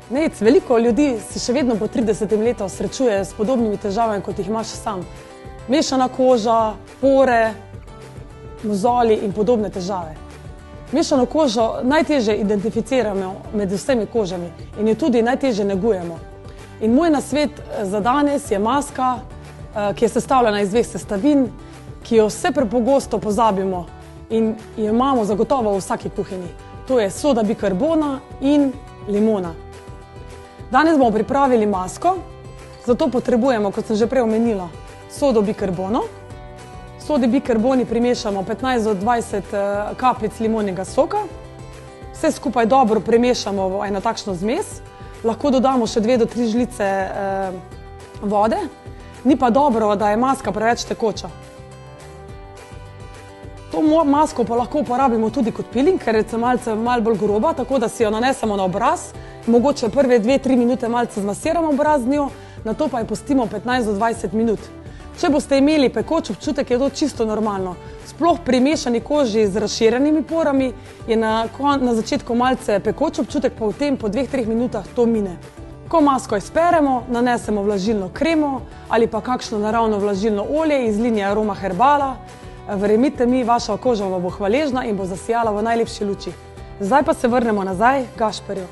Nejc, veliko ljudi se še vedno po 30 letih srečuje s podobnimi težavami, kot jih imaš sam. Mešana koža, pore, mozolji in podobne težave. Mešano kožo najtežje identificiramo med vsemi kožami in jo tudi najtežje negujemo. In moj nasvet za danes je maska, ki je sestavljena iz 2 sestavin, ki jo vse prepogosto pozabimo in jo imamo zagotovo v vsaki kuhinji. To je soda bikarbona in limona. Danes bomo pripravili masko, zato potrebujemo, kot sem že prej omenila, sodo bikarbono. Sodi bikarboni primešamo 15 do 20 kapljic limonega soka. Vse skupaj dobro primešamo v eno takšno zmes. Lahko dodamo še 2 do 3 žlice vode. Ni pa dobro, da je maska preveč tekoča. To masko pa lahko uporabimo tudi kot peeling, ker je malo bolj groba, tako da si jo nanesemo na obraz. Mogoče prve 2-3 minute malce zmasiramo obraz z njo, nato pa jo pustimo 15 do 20 minut. Če boste imeli pekoč občutek, je to čisto normalno. Sploh pri mešani koži z razširjenimi porami je na začetku malce pekoč občutek, pa v tem po 2-3 minutah to mine. Ko masko izperemo, nanesemo vlažilno kremo ali pa kakšno naravno vlažilno olje iz linije Aroma Herbala. Verjemite mi, vaša koža bo hvaležna in bo zasijala v najlepši luči. Zdaj pa se vrnemo nazaj k Gašperju.